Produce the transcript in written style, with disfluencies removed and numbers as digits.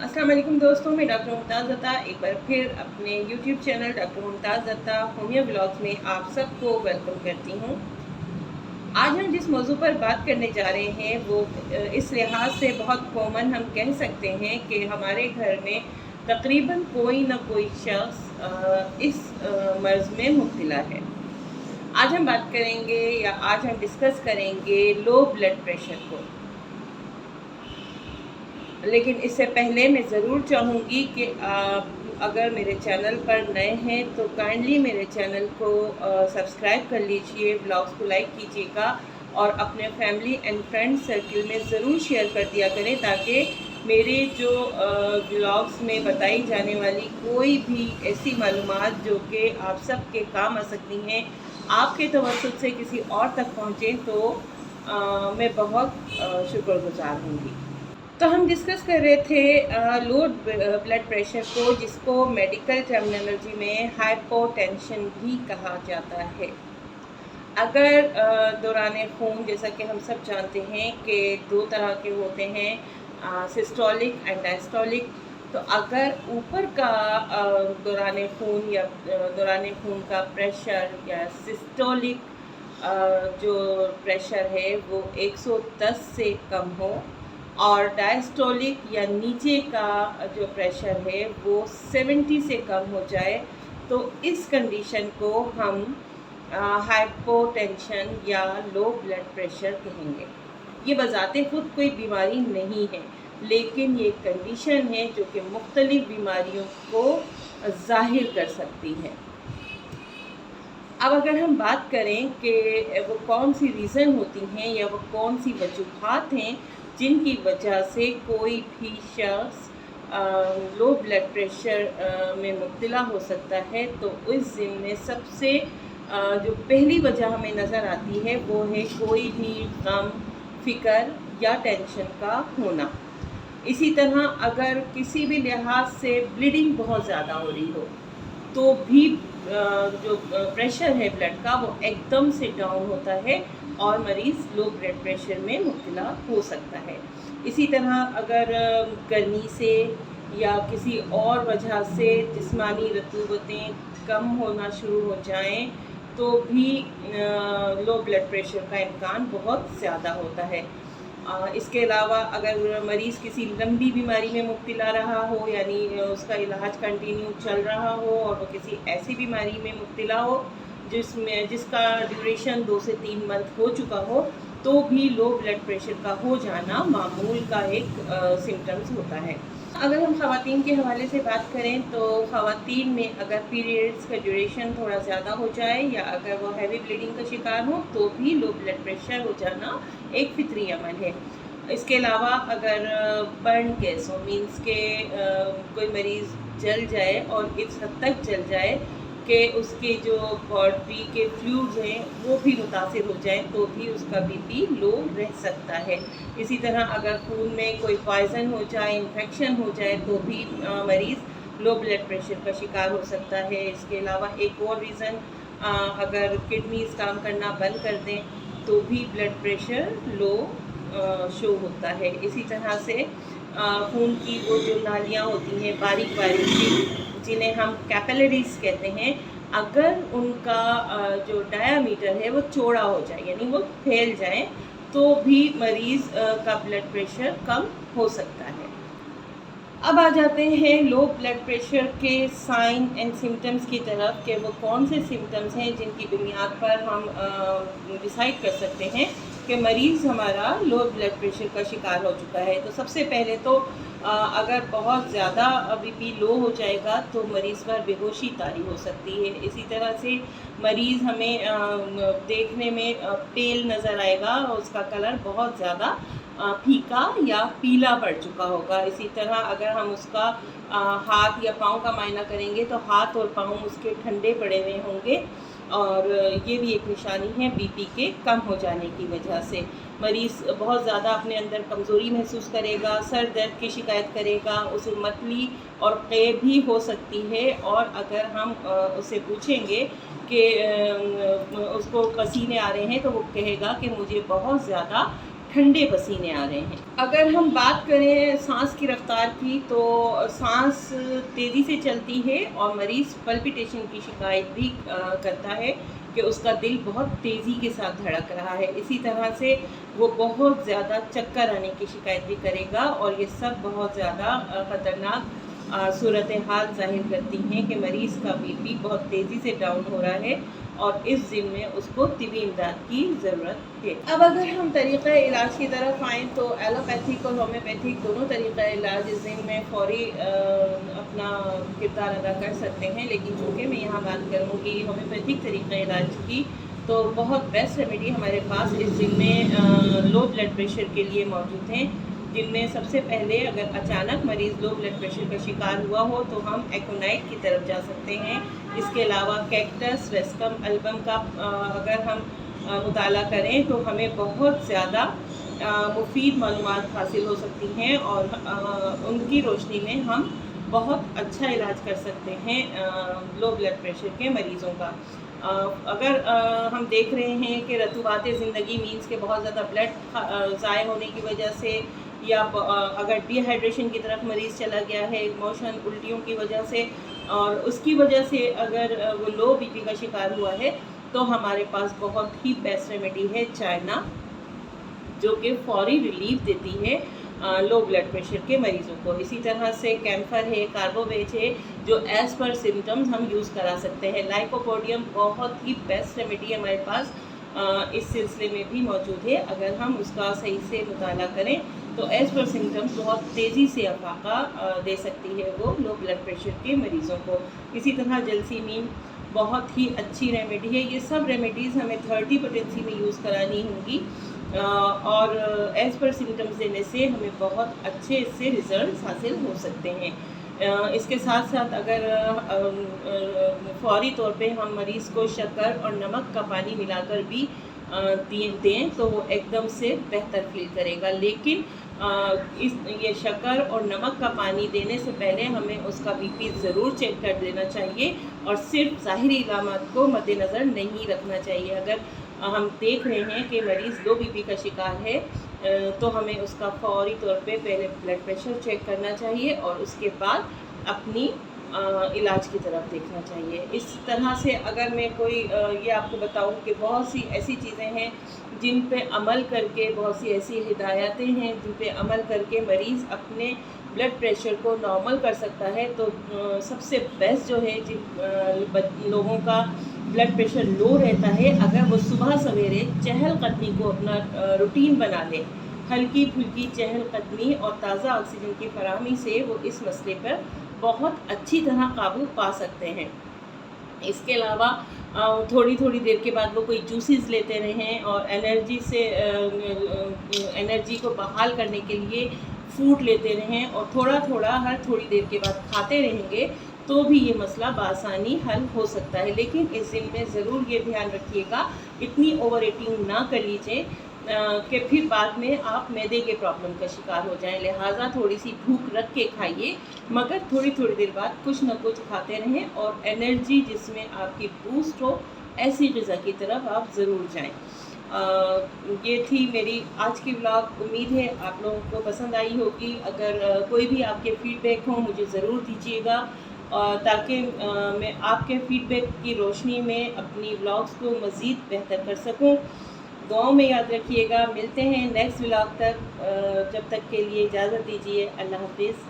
अस्सलाम वालेकुम दोस्तों, मैं डॉक्टर मुमताज़ अता एक बार फिर अपने यूट्यूब चैनल डॉक्टर मुमताज़ अता होमियो ब्लॉग्स में आप सबको वेलकम करती हूँ। आज हम जिस मौजू पर बात करने जा रहे हैं वो इस लिहाज से बहुत कॉमन हम कह सकते हैं कि हमारे घर में तकरीबन कोई ना कोई शख्स इस मर्ज़ में मुब्तला है। आज हम बात करेंगे या आज हम डिस्कस करेंगे लो ब्लड प्रेशर को। लेकिन इससे पहले मैं ज़रूर चाहूँगी कि आप अगर मेरे चैनल पर नए हैं तो काइंडली मेरे चैनल को सब्सक्राइब कर लीजिए, ब्लॉग्स को लाइक कीजिएगा और अपने फैमिली एंड फ्रेंड सर्किल में ज़रूर शेयर कर दिया करें ताकि मेरे जो ब्लॉग्स में बताई जाने वाली कोई भी ऐसी मालूमात जो कि आप सब के काम आ सकती हैं, आपके तवज्जुह से किसी और तक पहुँचे तो मैं बहुत शुक्रगुज़ार होंगी। तो हम डिस्कस कर रहे थे लो ब्लड प्रेशर को, जिसको मेडिकल टर्मिनोलॉजी में हाइपोटेंशन भी कहा जाता है। अगर दौरान खून, जैसा कि हम सब जानते हैं कि दो तरह के होते हैं, सिस्टोलिक एंड डायस्टोलिक। तो अगर ऊपर का दौरान खून या दौरान खून का प्रेशर या सिस्टोलिक जो प्रेशर है वो 110 से कम हो और डायस्टोलिक या नीचे का जो प्रेशर है वो 70 से कम हो जाए तो इस कंडीशन को हम हाइपोटेंशन या लो ब्लड प्रेशर कहेंगे। ये बज़ाते खुद कोई बीमारी नहीं है, लेकिन ये कंडीशन है जो कि मुख्तलिफ बीमारियों को ज़ाहिर कर सकती है। अब अगर हम बात करें कि वो कौन सी रीज़न होती हैं या वो कौन सी वजूहात हैं जिनकी वजह से कोई भी शख्स लो ब्लड प्रेशर में मुब्तला हो सकता है, तो इस ज़िम्मे सबसे जो पहली वजह हमें नज़र आती है वो है कोई भी गम, फ़िक्र या टेंशन का होना। इसी तरह अगर किसी भी लिहाज से ब्लीडिंग बहुत ज़्यादा हो रही हो तो भी जो प्रेशर है ब्लड का वो एकदम से डाउन होता है और मरीज़ लो ब्लड प्रेशर में मुब्तला हो सकता है। इसी तरह अगर गर्मी से या किसी और वजह से जिस्मानी रतूबतें कम होना शुरू हो जाएं तो भी लो ब्लड प्रेशर का इम्कान बहुत ज़्यादा होता है। इसके अलावा अगर मरीज़ किसी लंबी बीमारी में मुब्तला रहा हो, यानी उसका इलाज कंटिन्यू चल रहा हो और वो किसी ऐसी बीमारी में मुब्तला हो जिसका ड्यूरेशन 2 से 3 मंथ हो चुका हो, तो भी लो ब्लड प्रेशर का हो जाना मामूल का एक सिम्टम्स होता है। अगर हम ख़वातीन के हवाले से बात करें तो ख़वातीन में अगर पीरियड्स का ड्यूरेशन थोड़ा ज़्यादा हो जाए या अगर वो हैवी ब्लीडिंग का शिकार हो तो भी लो ब्लड प्रेशर हो जाना एक फितरी अमल है। इसके अलावा अगर बर्न केस हो, मीन्स के कोई मरीज़ जल जाए और इस हद तक जल जाए कि उसके जो बॉडी के फ्लूइड्स हैं वो भी मुतासिर हो जाए तो भी उसका बीपी लो रह सकता है। इसी तरह अगर खून में कोई पॉइज़न हो जाए, इन्फेक्शन हो जाए तो भी मरीज़ लो ब्लड प्रेशर का शिकार हो सकता है। इसके अलावा एक और रीज़न, अगर किडनीज़ काम करना बंद कर दें तो भी ब्लड प्रेशर लो शो होता है। इसी तरह से खून की वो जो नालियाँ होती हैं बारीक बारीक सी, जिन्हें हम कैपिलरीज कहते हैं, अगर उनका जो डायामीटर है वो चौड़ा हो जाए यानी वो फैल जाए तो भी मरीज़ का ब्लड प्रेशर कम हो सकता है। अब आ जाते हैं लो ब्लड प्रेशर के साइन एंड सिम्टम्स की तरफ कि वो कौन से सिम्टम्स हैं जिनकी बुनियाद पर हम डिसाइड कर सकते हैं कि मरीज़ हमारा लो ब्लड प्रेशर का शिकार हो चुका है। तो सबसे पहले तो अगर बहुत ज़्यादा बीपी लो हो जाएगा तो मरीज़ पर बेहोशी तारी हो सकती है। इसी तरह से मरीज़ हमें देखने में पेल नज़र आएगा और उसका कलर बहुत ज़्यादा फीका या पीला पड़ चुका होगा। इसी तरह अगर हम उसका हाथ या पाँव का मायना करेंगे तो हाथ और पाँव उसके ठंडे पड़े हुए होंगे और ये भी एक निशानी है बीपी के कम हो जाने की वजह से। मरीज़ बहुत ज़्यादा अपने अंदर कमज़ोरी महसूस करेगा, सर दर्द की शिकायत करेगा, उसे मतली और क़े भी हो सकती है। और अगर हम उससे पूछेंगे कि उसको पसीने आ रहे हैं तो वो कहेगा कि मुझे बहुत ज़्यादा ٹھنڈے پسینے آ رہے ہیں۔ اگر ہم بات کریں سانس کی رفتار کی تو سانس تیزی سے چلتی ہے اور مریض پلپیٹیشن کی شکایت بھی کرتا ہے کہ اس کا دل بہت تیزی کے ساتھ دھڑک رہا ہے۔ اسی طرح سے وہ بہت زیادہ چکر آنے کی شکایت بھی کرے گا، اور یہ سب بہت زیادہ خطرناک صورتحال ظاہر کرتی ہیں کہ مریض کا بی پی بہت تیزی سے ڈاؤن ہو رہا ہے اور اس ضمن میں اس کو طبی امداد کی ضرورت ہے۔ اب اگر ہم طریقہ علاج کی طرف آئیں تو ایلوپیتھک اور ہومیوپیتھک دونوں طریقہ علاج اس ضمن میں فوری اپنا کردار ادا کر سکتے ہیں، لیکن چونکہ میں یہاں بات کروں گی ہومیوپیتھک طریقہ علاج کی، تو بہت بیسٹ ریمیڈی ہمارے پاس اس ضمن میں لو بلڈ پریشر کے لیے موجود ہیں، جن میں سب سے پہلے اگر اچانک مریض لو بلڈ پریشر کا شکار ہوا ہو تو ہم ایکونائٹ کی طرف جا سکتے ہیں۔ اس کے علاوہ کیکٹس ویسکم البم کا اگر ہم مطالعہ کریں تو ہمیں بہت زیادہ مفید معلومات حاصل ہو سکتی ہیں، اور ان کی روشنی میں ہم بہت اچھا علاج کر سکتے ہیں لو بلڈ پریشر کے مریضوں کا۔ اگر ہم دیکھ رہے ہیں کہ رطوبات زندگی مینس کہ بہت زیادہ بلڈ ضائع ہونے کی وجہ سے، یا اگر ڈی ہائیڈریشن کی طرف مریض چلا گیا ہے موشن الٹیوں کی وجہ سے، اور اس کی وجہ سے اگر وہ لو بی پی کا شکار ہوا ہے، تو ہمارے پاس بہت ہی بیسٹ ریمیڈی ہے چائنا، جو کہ فوری ریلیف دیتی ہے لو بلڈ پریشر کے مریضوں کو۔ اسی طرح سے کیمفر ہے، کاربوویج ہے، جو ایز پر سمٹمز ہم یوز کرا سکتے ہیں۔ لائکوپوڈیم بہت ہی بیسٹ ریمیڈی ہمارے پاس اس سلسلے میں بھی موجود ہے، اگر ہم اس کا صحیح سے مطالعہ کریں تو ایز پر سمٹمز بہت تیزی سے افاقہ دے سکتی ہے وہ لو بلڈ پریشر کے مریضوں کو۔ اسی طرح جلسیمین بہت ہی اچھی ریمیڈی ہے۔ یہ سب ریمیڈیز ہمیں 30 پوٹینسی میں یوز کرانی ہوں گی، اور ایز پر سمٹمز دینے سے ہمیں بہت اچھے اس سے ریزلٹس حاصل ہو سکتے ہیں۔ اس کے ساتھ ساتھ اگر فوری طور پہ ہم مریض کو شکر اور نمک کا پانی ملا کر بھی دیں تو وہ ایک دم سے بہتر فیل کرے گا، لیکن یہ شکر اور نمک کا پانی دینے سے پہلے ہمیں اس کا بی پی ضرور چیک کر لینا چاہیے، اور صرف ظاہری علامات کو مد نظر نہیں رکھنا چاہیے۔ اگر ہم دیکھ رہے ہیں کہ مریض لو بی پی کا شکار ہے تو ہمیں اس کا فوری طور پہ پہلے بلڈ پریشر چیک کرنا چاہیے، اور اس کے بعد اپنی علاج کی طرف دیکھنا چاہیے۔ اس طرح سے اگر میں کوئی یہ آپ کو بتاؤں کہ بہت سی ایسی چیزیں ہیں جن پہ عمل کر کے، بہت سی ایسی ہدایتیں ہیں جن پہ عمل کر کے مریض اپنے بلڈ پریشر کو نارمل کر سکتا ہے، تو سب سے بیسٹ جو ہے جن لوگوں کا بلڈ پریشر لو رہتا ہے، اگر وہ صبح سویرے چہل قدمی کو اپنا روٹین بنا لے، ہلکی پھلکی چہل قدمی اور تازہ آکسیجن کی فراہمی سے وہ اس مسئلے پر بہت اچھی طرح قابو پا سکتے ہیں۔ اس کے علاوہ تھوڑی تھوڑی دیر کے بعد وہ کوئی جوسز لیتے رہیں، اور انرجی کو بحال کرنے کے لیے فوڈ لیتے رہیں، اور تھوڑا تھوڑا ہر تھوڑی دیر کے بعد کھاتے رہیں گے تو بھی یہ مسئلہ بآسانی حل ہو سکتا ہے۔ لیکن اس دن میں ضرور یہ دھیان رکھیے گا اتنی اوور ایٹنگ نہ کر لیجیے کہ پھر بعد میں آپ معدے کے پرابلم کا شکار ہو جائیں، لہٰذا تھوڑی سی بھوک رکھ کے کھائیے، مگر تھوڑی تھوڑی دیر بعد کچھ نہ کچھ کھاتے رہیں، اور انرجی جس میں آپ کی بوسٹ ہو ایسی غذا کی طرف آپ ضرور جائیں۔ یہ تھی میری آج کی ولاگ، امید ہے آپ لوگوں کو پسند آئی ہوگی۔ اگر کوئی بھی آپ کے فیڈ بیک ہوں مجھے ضرور دیجیے گا، تاکہ میں آپ کے فیڈ بیک کی روشنی میں اپنی ولاگس کو مزید بہتر کر سکوں۔ دعاؤں میں یاد رکھیے گا، ملتے ہیں نیکسٹ ولاگ تک، جب تک کے لیے اجازت دیجیے، اللہ حافظ۔